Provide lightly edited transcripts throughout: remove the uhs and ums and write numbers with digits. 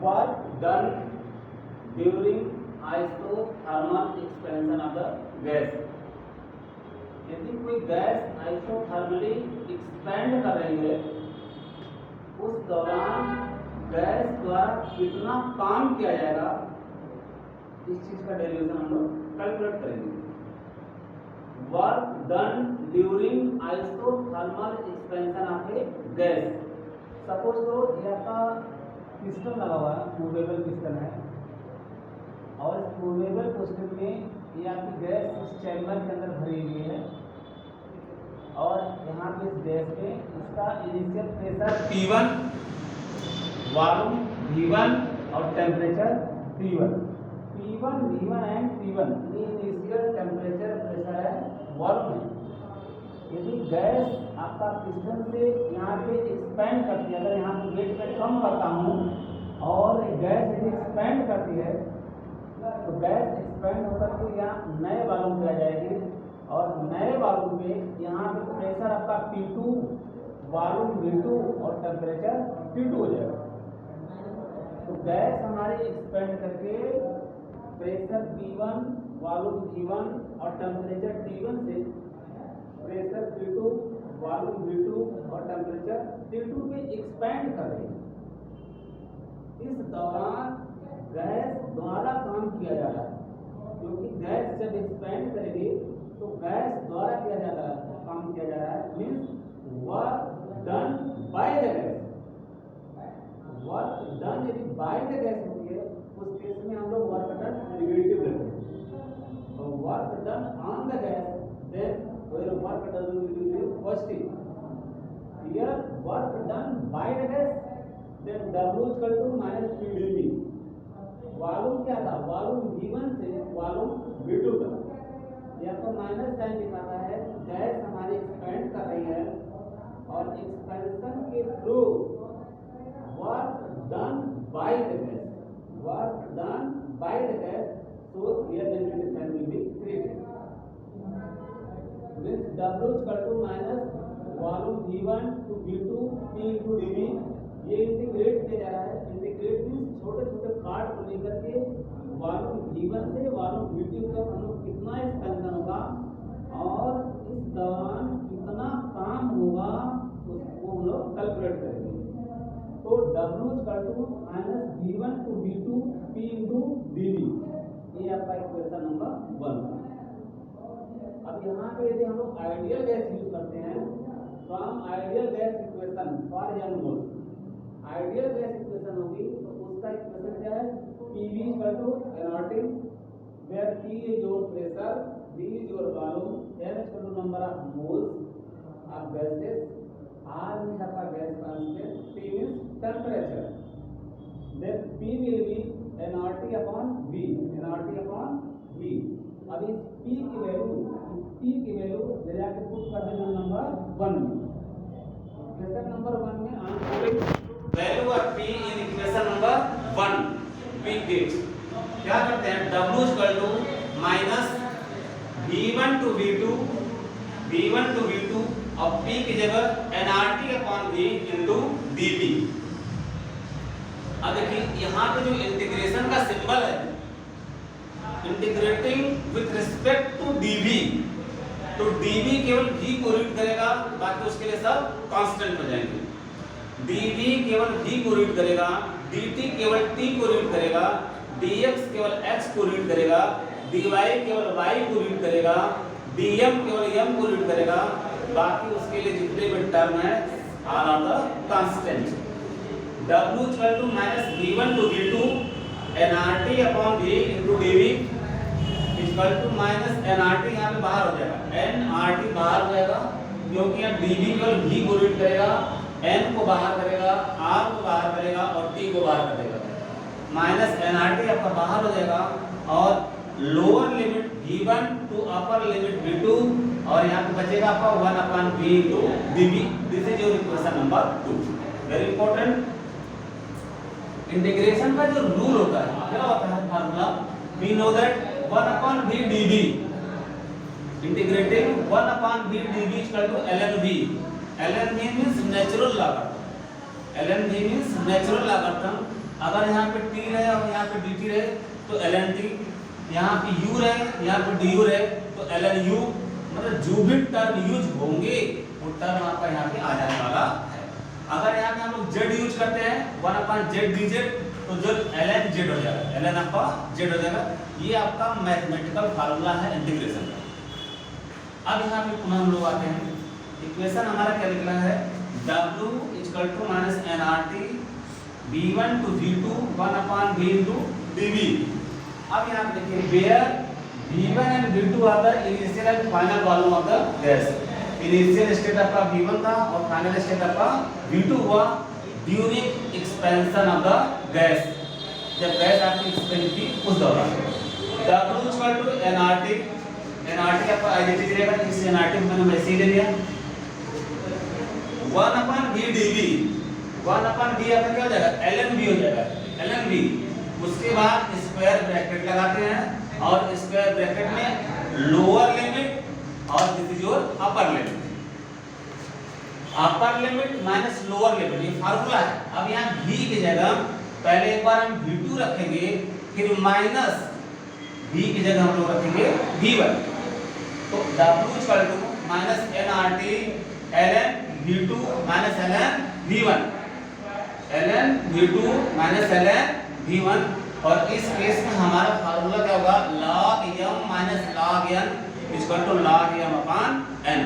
Work done during isothermal expansion of the gas. यदि कोई gas isothermally expand कर रही है, उस दौरान गैस द्वारा कितना काम किया जाएगा, इस चीज का डेरिवेशन हम लोग कैलकुलेट करेंगे। Work done during isothermal expansion of A gas. Suppose करो ये आपका पिस्टन लगा हुआ है, मूवेबल पिस्टन है, और इस मूवेबल पिस्टन में ये आपकी गैस इस चैम्बर के अंदर भरी हुई है, और यहाँ पे इस गैस में इसका initial pressure P1, volume V1 और temperature T1। P1, V1 and T1 ये इनिशियल टेम्परेचर प्रेशर है, वॉल्यूम है। यदि गैस आपका पिस्टन से यहाँ पे एक्सपेंड करती है, अगर यहाँ पे वेट पे कम करता हूँ और गैस यदि एक्सपेंड करती है, तो गैस एक्सपेंड होकर के यहाँ नए वॉल्यूम पे आ जाएगी, और नए वॉल्यूम में यहाँ पे प्रेशर आपका P2, वॉल्यूम V2 और टेम्परेचर T2 हो जाएगा। तो गैस हमारी एक्सपेंड करके प्रेशर P1, वॉल्यूम V1 और टेम्परेचर T1 से प्रेशर P2, वॉल्यूम V2 और टेम्परेचर T2 पे एक्सपेंड कर रही है। इस दौरान गैस द्वारा काम किया जा रहा है, क्योंकि गैस जब एक्सपेंड करेगी तो गैस द्वारा किया जा रहा है, काम किया जा रहा है, means work done by the gas. Work done यदि बाय द गैस होती है, उस केस में हम लोग वर्क डन नेगेटिव लेते हैं, और work done on the gas then work done will be positive. Here work done by the gas then W equal to minus PdV। Volume क्या था, वॉल्यूम V1 से वॉल्यूम V2 का, यह तो minus sign दिखाता है। गैस हमारी expand कर रही है, और एक्सपेंशन के through work done by the gas, work done by the gas, so here the negative sign will be created, means W equal to minus volume V1 to V2 P into dV। ये integrate किया जा रहा है। Integrate means छोटे छोटे part को लेकर के वॉल्यूम V1 से वॉल्यूम V2 तक हम लोग कितना एक्सपेंशन होगा और इस दौरान कितना काम होगा, उसको हम लोग कैलकुलेट करेंगे। तो W equal to minus V1 to V2 P into dV, ये आपका इक्वेशन नंबर 1। अब यहाँ पे यदि हम लोग आइडियल गैस यूज करते हैं, तो हम ideal gas equation for young moles, ideal gas equation होगी, तो उसका इक्वेशन क्या है, PV equal to nRT, where P is your pressure, V is your volume, N equal to number of moles of gases, R means आपका gas constant, T means temperature, then P will be nRT upon V, nRT upon V। अब इस P की value ले जाके put कर देना number 1 में। Equation number 1 में answer value of P in equation number 1 we get क्या करते हैं, W equal to minus V1 to V2 और P की जगह nRT upon V into dV। अब देखिए यहाँ पे जो इंटीग्रेशन का सिंबल है, integrating with respect to dV, तो dV केवल V को रीड करेगा, बाकी उसके लिए सब कांस्टेंट हो जाएंगे। dV केवल V को रीड करेगा, dt केवल T को रीड करेगा, dx केवल x को रीड करेगा, dy केवल y को रीड करेगा, dm केवल m को रीड करेगा, बाकी उसके लिए जितने भी टर्म है are are the constant. W equal to minus V1 to V2 nRT upon V into dV equal to minus nRT, यहाँ पे बाहर हो जाएगा, nRT बाहर हो जाएगा, क्योंकि यहाँ dV केवल V को रीड करेगा, n को बाहर करेगा, r को बाहर करेगा और t को बाहर करेगा, माइनस nRT आपका बाहर हो जाएगा, और lower limit V1 to upper limit V2, और यहाँ पे बचेगा आपका 1 upon V into dV। This is your equation number 2। Very important, integration का जो रूल होता है, क्या होता है formula, we know that 1 upon V dV, integrating 1 upon V dV equal to ln V। ln V means natural logarithm, ln V means natural logarithm अगर यहाँ पे T रहे और यहाँ पे dt रहे तो ln T, यहाँ पे U रहे यहाँ पे du रहे तो ln U, मतलब जो भी टर्म यूज होंगे वो टर्म आपका यहाँ पे आ जाने वाला है। अगर यहाँ पे हम लोग z यूज करते हैं 1/z dz तो जो ln z हो जाएगा, ln आपका z हो जाएगा। ये आपका मैथमेटिकल फार्मूला है इंटीग्रेशन का। अब यहाँ पे पुनः हम लोग आते हैं, इक्वेशन हमारा क्या निकला है, w = -nRT v1 to v2 1/v into dv। अब यहाँ पे देखिए where v1 and v2 are the initial and final volume of the gas। Initial state आपका v1 था और फाइनल स्टेट आपका v2 हुआ during expansion of the gas, जब गैस आपकी एक्सपेंड थी उस दौरान। w = nRT, nRT आपका आइडेंटिटी रहेगा, इस nRT को मैंने वैसे ही ले लिया 1/v dv, 1/v आपका क्या हो जाएगा, ln v हो जाएगा, ln v। उसके बाद स्क्वायर ब्रैकेट लगाते हैं और स्क्वायर ब्रैकेट में लोअर लिमिट और this is your upper limit, upper limit minus lower limit, ये फार्मूला है। अब यहाँ v की जगह पहले एक बार हम v2 रखेंगे, फिर माइनस v की जगह हम लोग रखेंगे v1, तो w = -nRT ln v2 ln v1, ln v2 ln v1। और इस केस में हमारा फार्मूला क्या होगा, log m minus log n = log m/n,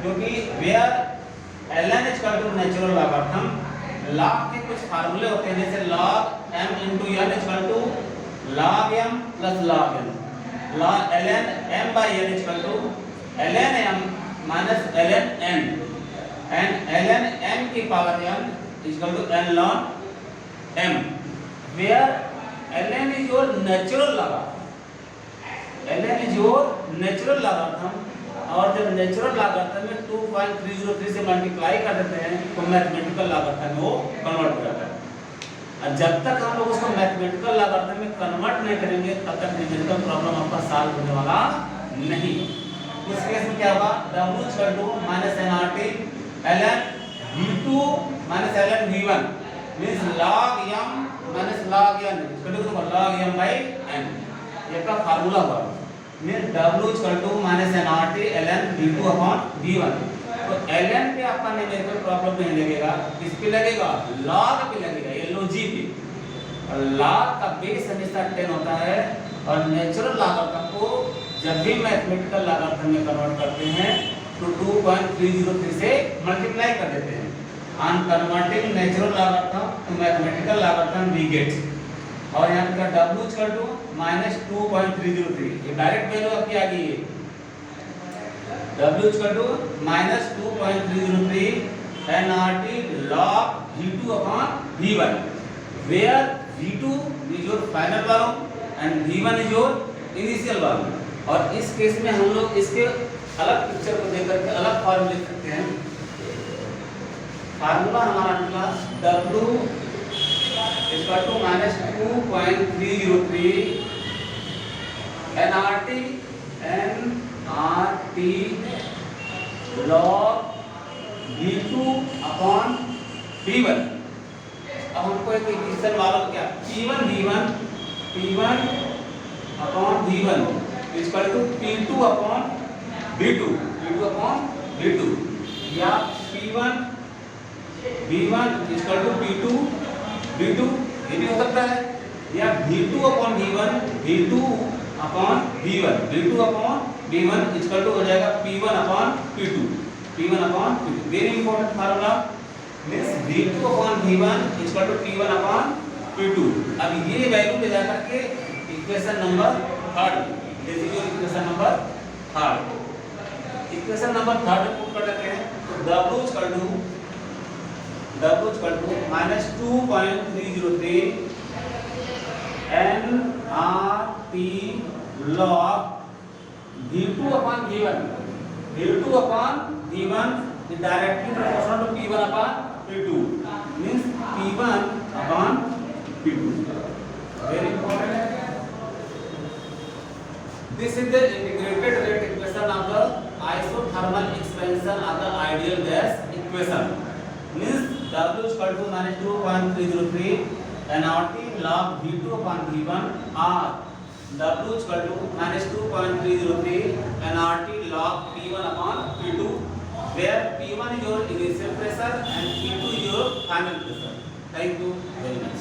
क्योंकि where ln = natural logarithm, log के कुछ फार्मूले होते हैं जैसे log m into n = log m plus log n, log ln m/n = ln m minus ln n, and ln m की power n = n log m, where ln is your natural logarithm, ln is your natural logarithm। और जब natural logarithm में 2.303 से multiply कर देते हैं तो mathematical logarithm में वो कन्वर्ट हो जाता है। और जब तक हम लोग उसको मैथमेटिकल लॉगरिथम में कन्वर्ट नहीं करेंगे तब तक न्यूमेरिकल प्रॉब्लम आपका सॉल्व होने वाला नहीं। उस केस में क्या होगा, w = -nRT ln v2 ln v1 means log m minus log n log m/n, ये का फार्मूला हुआ। Means w = -nRT ln v2/v1, तो ln पे आपका न्यूमेरिकल प्रॉब्लम नहीं लगेगा, किस पे लगेगा, log पे लगेगा, ये log पे। और log का बेस हमेशा 10 होता है और नेचुरल लॉगरिथम को जब भी मैथमेटिकल लॉगरिथम में कन्वर्ट करते हैं तो 2.303 से मल्टीप्लाई कर देते हैं। On converting natural logarithm to mathematical logarithm we get, और यहाँ पे w = -2.303, ये डायरेक्ट वैल्यू आपकी आ गई है, w = -2.303 nRT log v2/v1, where v2 is your final volume and v1 is your initial volume। और इस केस में हम लोग इसके अलग पिक्चर को देख करके अलग फॉर्मूला लिख सकते हैं। फार्मूला हमारा निकला w = -2.303 nRT log v2/v1। अब हमको एक इक्वेशन मालूम क्या, p1/v1 = p2/v2 या p1/v1 = p2/v2, ये भी हो सकता है, या v2/v1 = हो जाएगा p1/p2। Very important formula, means v2/v1 = p1/p2। अब ये वैल्यू ले जाकर के equation number 3, this is your equation number 3, equation number 3 में पुट कर देते हैं। तो w -2.303 nRT log v2/v1 is directly proportional to p1/p2, means p1/p2। very important, this is the integrated rate equation of the isothermal expansion of the ideal gas equation, means w = -2.303 nRT log V2 upon V1 or W is equal to -2.303 nRT log P1 upon P2, where P1 is your initial pressure and P2 is your final pressure. Thank you very much.